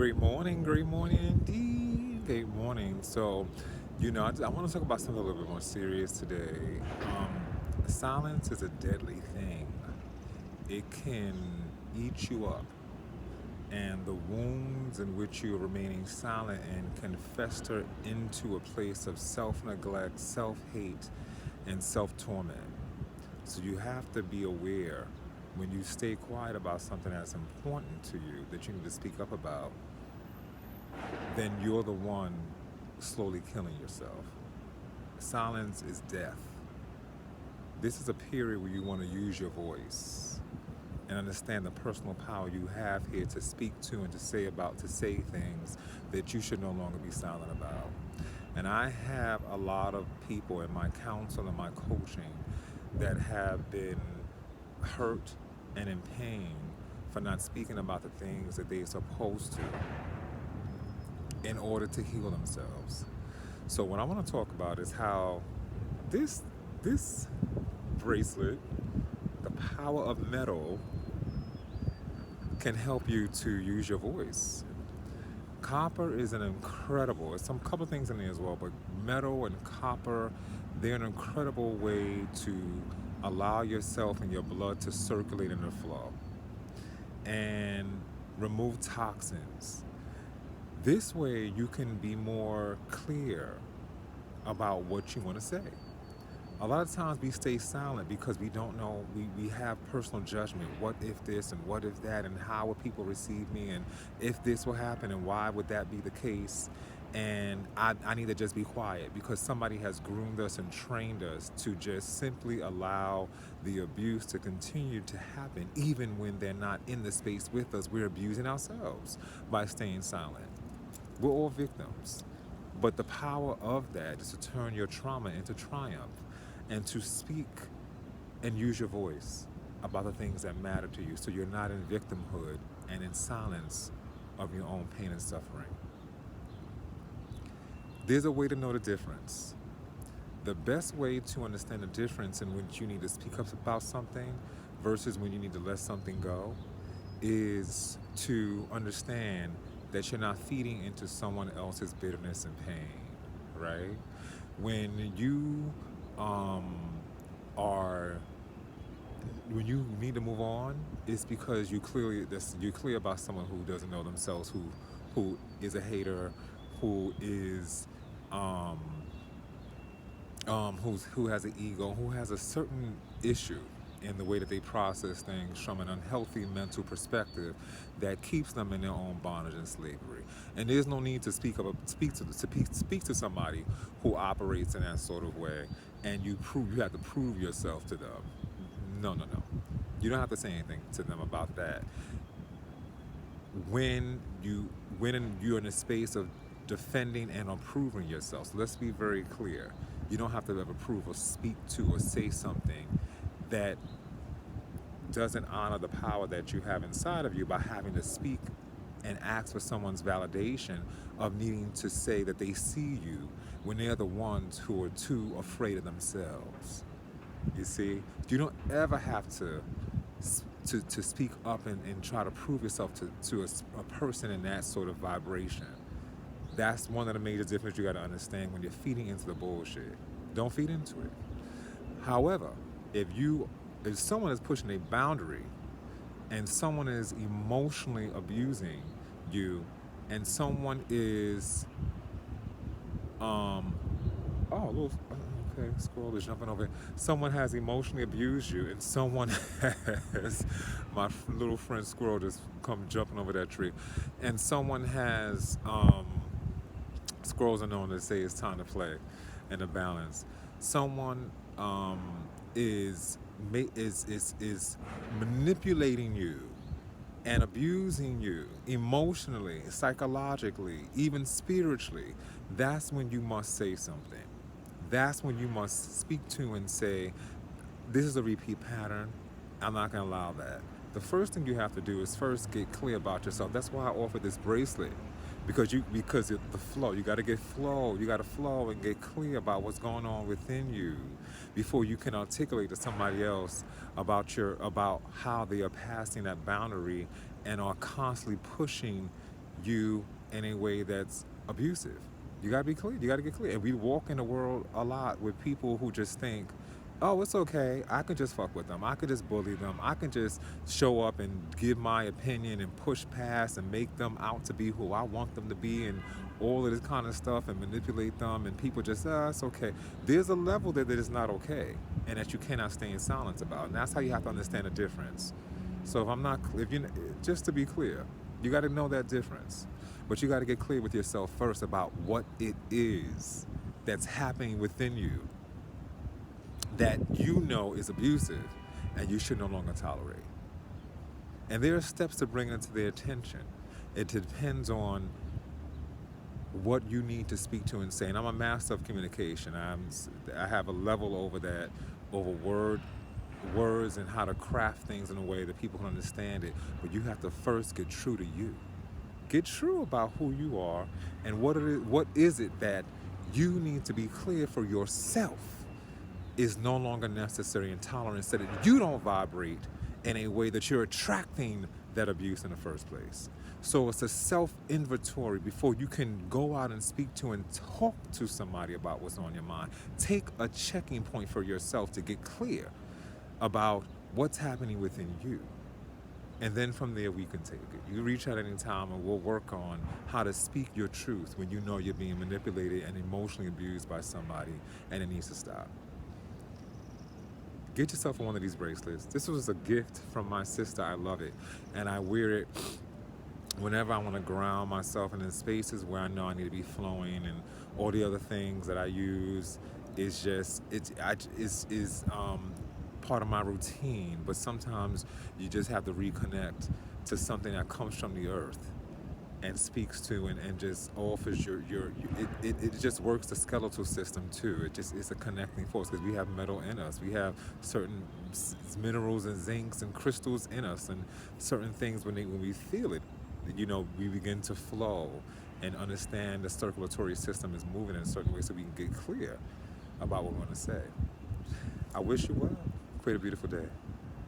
Great morning indeed. Great morning. I want to talk about something a little bit more serious today. Silence is a deadly thing. It can eat you up, and the wounds in which you are remaining silent and can fester into a place of self neglect, self hate, and self torment. So you have to be aware when you stay quiet about something that's important to you that you need to speak up about, then you're the one slowly killing yourself. Silence is death. This is a period where you want to use your voice and understand the personal power you have here to speak to and to say things that you should no longer be silent about. And I have a lot of people in my counsel and my coaching that have been hurt and in pain for not speaking about the things that they're supposed to in order to heal themselves. So what I want to talk about is how this this bracelet, the power of metal, can help you to use your voice. Copper is an incredible, there's some couple things in there as well, but metal and copper, they're an incredible way to allow yourself and your blood to circulate in the flow and remove toxins. This way you can be more clear about what you want to say. A lot of times we stay silent because we don't know, we have personal judgment. What if this and what if that, and how would people receive me, and if this will happen and why would that be the case? And I need to just be quiet because somebody has groomed us and trained us to just simply allow the abuse to continue to happen even when they're not in the space with us. We're abusing ourselves by staying silent. We're all victims. But the power of that is to turn your trauma into triumph and to speak and use your voice about the things that matter to you so you're not in victimhood and in silence of your own pain and suffering. There's a way to know the difference. The best way to understand the difference in which you need to speak up about something versus when you need to let something go is to understand that you're not feeding into someone else's bitterness and pain, right? When you um, are when you need to move on, it's because you're clear about someone who doesn't know themselves, who is a hater, who is um, who has an ego, who has a certain issue in the way that they process things from an unhealthy mental perspective that keeps them in their own bondage and slavery. And there's no need to speak to somebody who operates in that sort of way, and you have to prove yourself to them. No, no, no. You don't have to say anything to them about that. When you're in a space of defending and approving yourself. So let's be very clear. You don't have to ever prove or speak to or say something that doesn't honor the power that you have inside of you by having to speak and ask for someone's validation of needing to say that they see you when they're the ones who are too afraid of themselves. You see, you don't ever have to speak up and try to prove yourself to a person in that sort of vibration. That's one of the major differences you got to understand when you're feeding into the bullshit. Don't feed into it. However, if someone is pushing a boundary and someone is emotionally abusing you and someone is oh, little, okay, squirrel is jumping over here. Someone has emotionally abused you, and someone has, little friend squirrel just come jumping over that tree, and someone has, squirrels are known to say it's time to play, and to balance. Someone is manipulating you and abusing you emotionally, psychologically, even spiritually. That's when you must say something. That's when you must speak to and say, this is a repeat pattern. I'm not going to allow that. The first thing you have to do is first get clear about yourself. That's why I offer this bracelet. Because the flow, you got to get flow. You got to flow and get clear about what's going on within you before you can articulate to somebody else about how they are passing that boundary and are constantly pushing you in a way that's abusive. You gotta be clear. You gotta get clear. And we walk in the world a lot with people who just think, oh, it's okay. I can just fuck with them. I can just bully them. I can just show up and give my opinion and push past and make them out to be who I want them to be and all of this kind of stuff and manipulate them. And people just, it's okay. There's a level that is not okay and that you cannot stay in silence about. And that's how you have to understand the difference. So if I'm not, if you, just to be clear, you got to know that difference. But you got to get clear with yourself first about what it is that's happening within you that you know is abusive and you should no longer tolerate. And there are steps to bring it to their attention. It depends on what you need to speak to and say. And I'm a master of communication. I have a level over that, over words and how to craft things in a way that people can understand it. But you have to first get true to you. Get true about who you are and what is it that you need to be clear for yourself is no longer necessary and tolerant so that you don't vibrate in a way that you're attracting that abuse in the first place. So it's a self-inventory before you can go out and speak to and talk to somebody about what's on your mind. Take a checking point for yourself to get clear about what's happening within you. And then from there, we can take it. You reach out any time and we'll work on how to speak your truth when you know you're being manipulated and emotionally abused by somebody and it needs to stop. Get yourself one of these bracelets. This was a gift from my sister. I love it. And I wear it whenever I want to ground myself in the spaces where I know I need to be flowing, and all the other things that I use is just, part of my routine. But sometimes you just have to reconnect to something that comes from the earth and speaks to and just offers it just works the skeletal system too. It just is a connecting force because we have metal in us. We have certain minerals and zincs and crystals in us, and certain things when we feel it, we begin to flow and understand the circulatory system is moving in a certain way so we can get clear about what we want to say. I wish you well. Create a beautiful day.